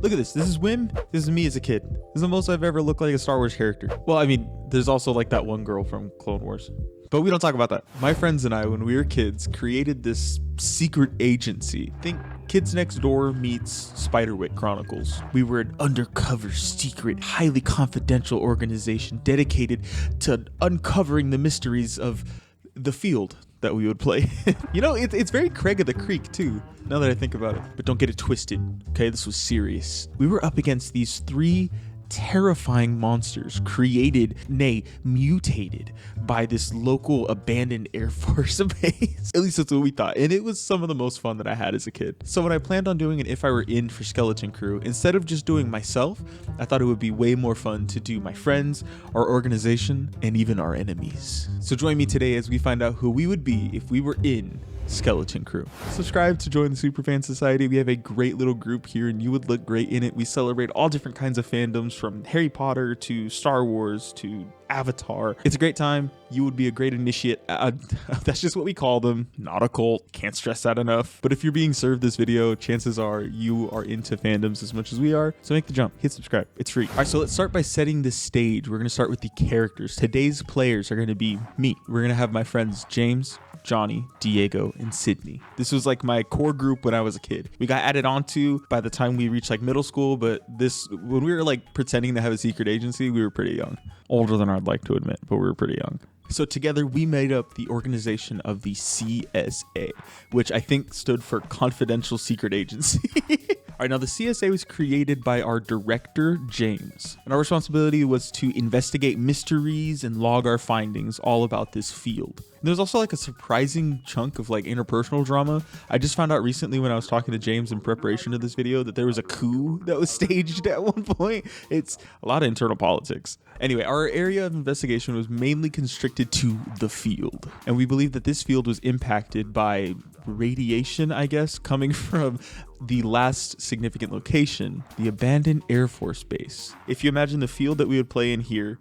Look at this. This is Wim. This is me as a kid. This is the most I've ever looked like a Star Wars character. Well, I mean, there's also like that one girl from Clone Wars. But we don't talk about that. My friends and I, when we were kids, created this secret agency. Think Kids Next Door meets Spiderwick Chronicles. We were an undercover, secret, highly confidential organization dedicated to uncovering the mysteries of the field that we would play. You know, it's very Craig of the Creek too, now that I think about it. But don't get it twisted, okay? This was serious. We were up against these 3 terrifying monsters created, nay, mutated by this local abandoned Air Force base. At least that's what we thought. And it was some of the most fun that I had as a kid. So when I planned on doing an If I Were In for Skeleton Crew, instead of just doing myself, I thought it would be way more fun to do my friends, our organization, and even our enemies. So join me today as we find out who we would be if we were in Skeleton Crew. Subscribe to join the Superfan Society. We have a great little group here and you would look great in it. We celebrate all different kinds of fandoms from Harry Potter to Star Wars to Avatar. It's a great time. You would be a great initiate. That's just what we call them. Not a cult. Can't stress that enough. But if you're being served this video, chances are you are into fandoms as much as we are. So make the jump. Hit subscribe. It's free. All right, so let's start by setting the stage. We're going to start with the characters. Today's players are going to be me. We're going to have my friends James, Johnny, Diego, and Sydney. This was like my core group when I was a kid. We got added onto by the time we reached like middle school, but when we were like pretending to have a secret agency, we were pretty young. Older than I'd like to admit, but we were pretty young. So together we made up the organization of the CSA, which I think stood for Confidential Secret Agency. All right, now the CSA was created by our director, James, and our responsibility was to investigate mysteries and log our findings all about this field. And there's also like a surprising chunk of like interpersonal drama. I just found out recently when I was talking to James in preparation of this video that there was a coup that was staged at one point. It's a lot of internal politics. Anyway, our area of investigation was mainly constricted to the field, and we believe that this field was impacted by radiation, I guess, coming from the last significant location, the abandoned Air Force Base. If you imagine the field that we would play in here,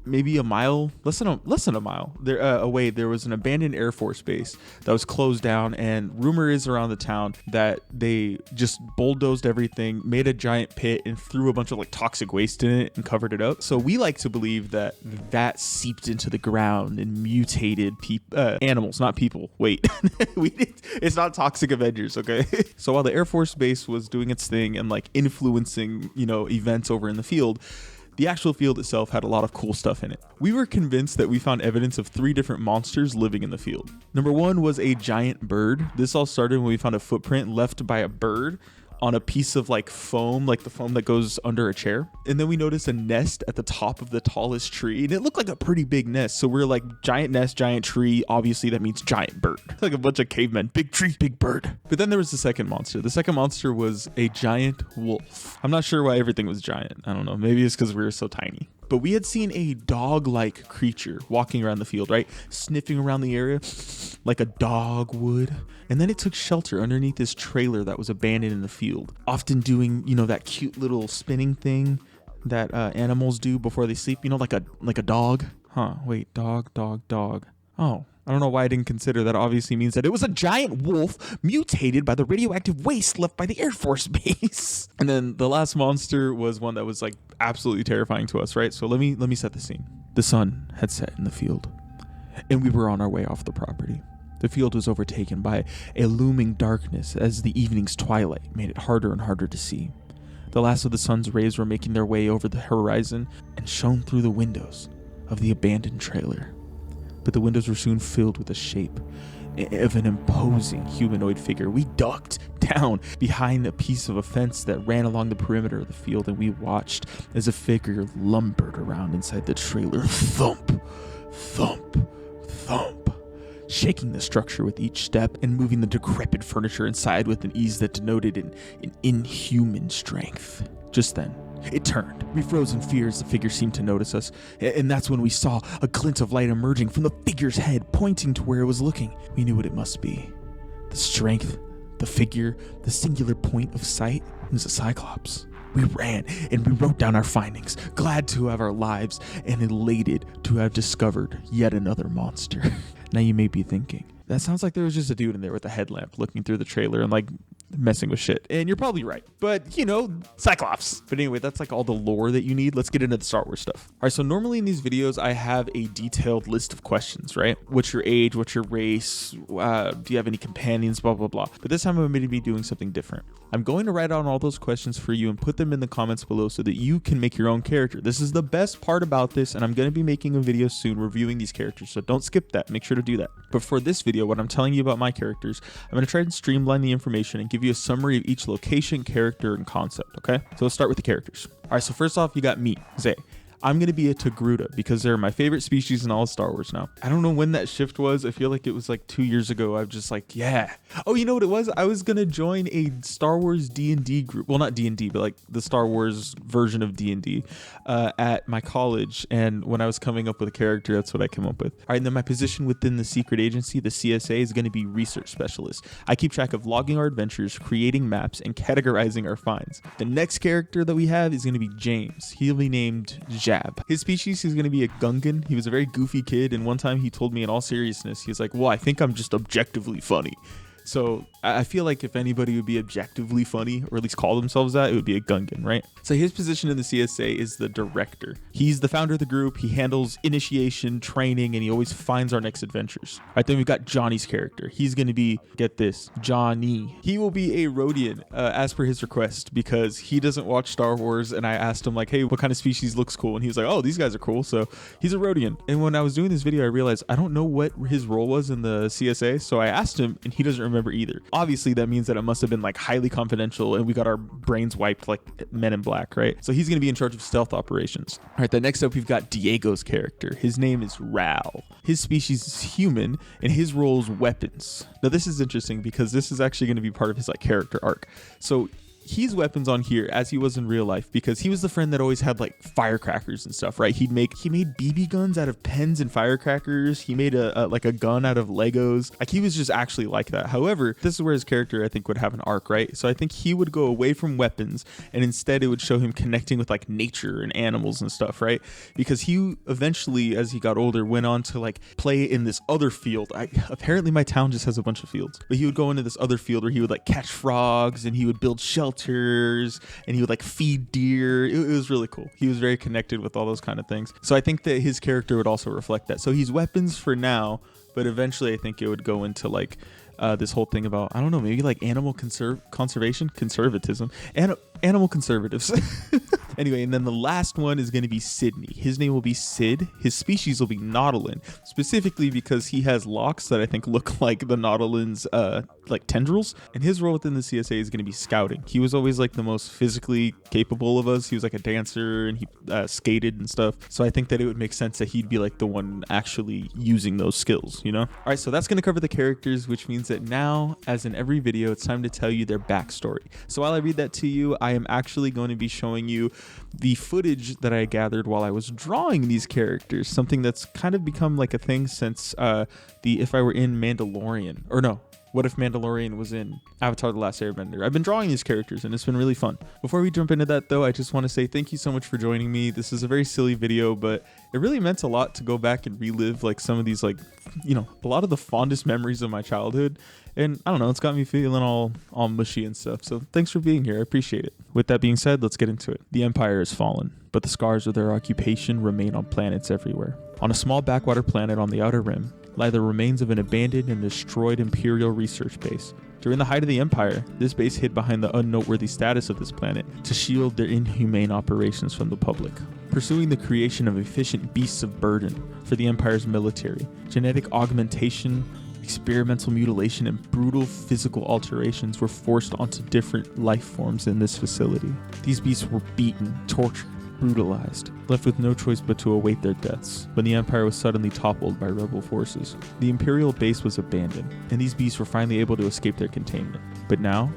maybe a mile, less than a mile away, there was an abandoned Air Force Base that was closed down, and rumor is around the town that they just bulldozed everything, made a giant pit, and threw a bunch of like toxic waste in it and covered it up. So we like to believe that seeped into the ground and mutated animals, not people. Wait, it's not Toxic Avengers, okay? So while the Air Force Base was doing its thing and like influencing, events over in the field, the actual field itself had a lot of cool stuff in it. We were convinced that we found evidence of 3 different monsters living in the field. Number 1 was a giant bird. This all started when we found a footprint left by a bird on a piece of like foam, like the foam that goes under a chair. And then we noticed a nest at the top of the tallest tree, and it looked like a pretty big nest. So we're like, giant nest, giant tree, obviously that means giant bird. Like a bunch of cavemen, big tree, big bird. But then there was the second monster. The second monster was a giant wolf. I'm not sure why everything was giant. I don't know, maybe it's because we were so tiny. But we had seen a dog-like creature walking around the field, right? Sniffing around the area like a dog would. And then it took shelter underneath this trailer that was abandoned in the field, often doing, that cute little spinning thing that animals do before they sleep, like a dog. Huh, wait, dog. Oh, I don't know why I didn't consider that. Obviously means that it was a giant wolf mutated by the radioactive waste left by the Air Force Base. And then the last monster was one that was like absolutely terrifying to us, right? So let me set the scene. The sun had set in the field, and we were on our way off the property. The field was overtaken by a looming darkness as the evening's twilight made it harder and harder to see. The last of the sun's rays were making their way over the horizon and shone through the windows of the abandoned trailer. But the windows were soon filled with the shape of an imposing humanoid figure. We ducked down behind a piece of a fence that ran along the perimeter of the field, and we watched as a figure lumbered around inside the trailer. Thump, thump, thump, shaking the structure with each step and moving the decrepit furniture inside with an ease that denoted an inhuman strength. Just then, it turned. We froze in fear as the figure seemed to notice us, and that's when we saw a glint of light emerging from the figure's head, pointing to where it was looking. We knew what it must be. The strength, the figure, the singular point of sight was a Cyclops. We ran and we wrote down our findings, glad to have our lives and elated to have discovered yet another monster. Now you may be thinking, that sounds like there was just a dude in there with a headlamp looking through the trailer and like messing with shit. And you're probably right. But, you know, Cyclops. But anyway, that's like all the lore that you need. Let's get into the Star Wars stuff. All right, so normally in these videos, I have a detailed list of questions, right? What's your age? What's your race? Do you have any companions? Blah, blah, blah. But this time I'm going to be doing something different. I'm going to write down all those questions for you and put them in the comments below so that you can make your own character. This is the best part about this, and I'm going to be making a video soon reviewing these characters, so don't skip that. Make sure to do that. But for this video, what I'm telling you about my characters, I'm going to try and streamline the information and give you a summary of each location, character, and concept, okay? So let's start with the characters. All right, so first off, you got me, Zay. I'm going to be a Togruta because they're my favorite species in all of Star Wars now. I don't know when that shift was. I feel like it was like 2 years ago. I'm just like, yeah. Oh, you know what it was? I was going to join a Star Wars D&D group. Well, not D&D, but like the Star Wars version of D&D at my college. And when I was coming up with a character, that's what I came up with. All right, and then my position within the secret agency, the CSA, is going to be research specialist. I keep track of logging our adventures, creating maps, and categorizing our finds. The next character that we have is going to be James. He'll be named Jab. His species is going to be a Gungan. He was a very goofy kid, and one time he told me in all seriousness, he was like, well, I think I'm just objectively funny. So I feel like if anybody would be objectively funny, or at least call themselves that, it would be a Gungan, right? So his position in the CSA is the director. He's the founder of the group. He handles initiation, training, and he always finds our next adventures. All right, then we've got Johnny's character. He's going to be, get this, Johnny. He will be a Rodian as per his request because he doesn't watch Star Wars, and I asked him like, hey, what kind of species looks cool? And he was like, oh, these guys are cool. So he's a Rodian. And when I was doing this video, I realized I don't know what his role was in the CSA. So I asked him, and he doesn't remember either. Obviously, that means that it must have been like highly confidential and we got our brains wiped like Men in Black, right? So he's going to be in charge of stealth operations. All right, then next up, we've got Diego's character. His name is Ral. His species is human and his role is weapons. Now, this is interesting because this is actually going to be part of his like character arc. So he's weapons on here as he was in real life because he was the friend that always had like firecrackers and stuff, right? He made BB guns out of pens and firecrackers. He made a gun out of Legos. Like he was just actually like that. However, this is where his character I think would have an arc, right? So I think he would go away from weapons and instead it would show him connecting with like nature and animals and stuff, right? Because he eventually, as he got older, went on to like play in this other field. Apparently my town just has a bunch of fields, but he would go into this other field where he would like catch frogs and he would build shelters and he would like feed deer. It was really cool. He was very connected with all those kind of things. So I think that his character would also reflect that. So he's weapons for now, but eventually I think it would go into like this whole thing about, I don't know, maybe like animal conservatism, animal conservatives. Anyway, and then the last one is going to be Sydney. His name will be Sid. His species will be Nautolan, specifically because he has locks that I think look like the Nautilan's like tendrils. And his role within the CSA is going to be scouting. He was always like the most physically capable of us. He was like a dancer and he skated and stuff. So I think that it would make sense that he'd be like the one actually using those skills, you know? All right, so that's going to cover the characters, which means that now, as in every video, it's time to tell you their backstory. So while I read that to you, I am actually going to be showing you the footage that I gathered while I was drawing these characters, something that's kind of become like a thing since the If I Were in Mandalorian, or no, What If Mandalorian was in Avatar The Last Airbender. I've been drawing these characters and it's been really fun. Before we jump into that though, I just want to say thank you so much for joining me. This is a very silly video, but it really meant a lot to go back and relive like some of these like, you know, a lot of the fondest memories of my childhood. And I don't know, it's got me feeling all mushy and stuff. So thanks for being here. I appreciate it. With that being said, let's get into it. The Empire has fallen, but the scars of their occupation remain on planets everywhere. On a small backwater planet on the Outer Rim lie the remains of an abandoned and destroyed Imperial research base. During the height of the Empire, this base hid behind the unnoteworthy status of this planet to shield their inhumane operations from the public. Pursuing the creation of efficient beasts of burden for the Empire's military, genetic augmentation, experimental mutilation, and brutal physical alterations were forced onto different life forms in this facility. These beasts were beaten, tortured, brutalized, left with no choice but to await their deaths when the Empire was suddenly toppled by rebel forces. The Imperial base was abandoned, and these beasts were finally able to escape their containment. But now,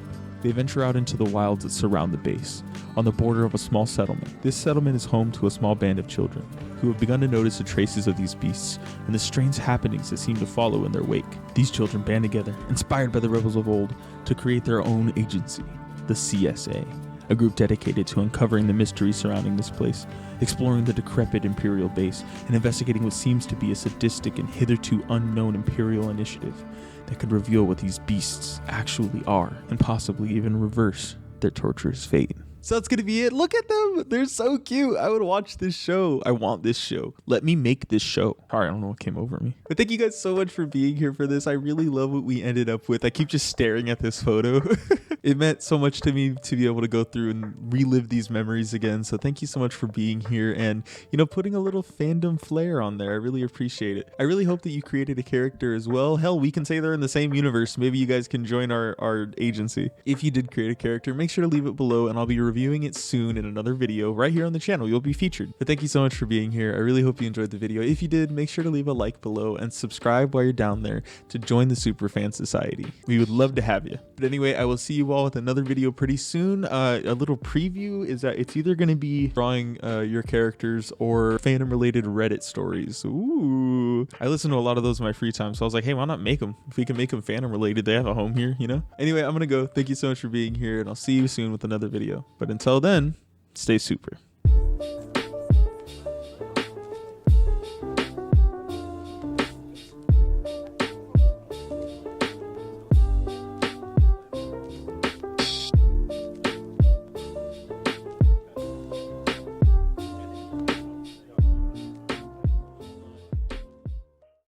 they venture out into the wilds that surround the base, on the border of a small settlement. This settlement is home to a small band of children, who have begun to notice the traces of these beasts and the strange happenings that seem to follow in their wake. These children band together, inspired by the rebels of old, to create their own agency, the CSA, a group dedicated to uncovering the mysteries surrounding this place, exploring the decrepit Imperial base, and investigating what seems to be a sadistic and hitherto unknown Imperial initiative. that could reveal what these beasts actually are and possibly even reverse their torturous fate. So that's gonna be it. Look at them. They're so cute. I would watch this show. I want this show. Let me make this show. Sorry, I don't know what came over me. But thank you guys so much for being here for this. I really love what we ended up with. I keep just staring at this photo. It meant so much to me to be able to go through and relive these memories again. So thank you so much for being here and, you know, putting a little fandom flair on there. I really appreciate it. I really hope that you created a character as well. Hell, we can say they're in the same universe. Maybe you guys can join our agency. If you did create a character, make sure to leave it below and I'll be reviewing it soon in another video right here on the channel. You'll be featured. But thank you so much for being here. I really hope you enjoyed the video. If you did, make sure to leave a like below and subscribe while you're down there to join the Superfan Society. We would love to have you. But anyway, I will see you all with another video pretty soon. A little preview is that it's either going to be drawing your characters or fandom related Reddit stories. Ooh, I listen to a lot of those in my free time, so I was like, hey, why not make them? If we can make them fandom related, they have a home here, you know? Anyway, I'm gonna go. Thank you so much for being here and I'll see you soon with another video. But until then, stay super.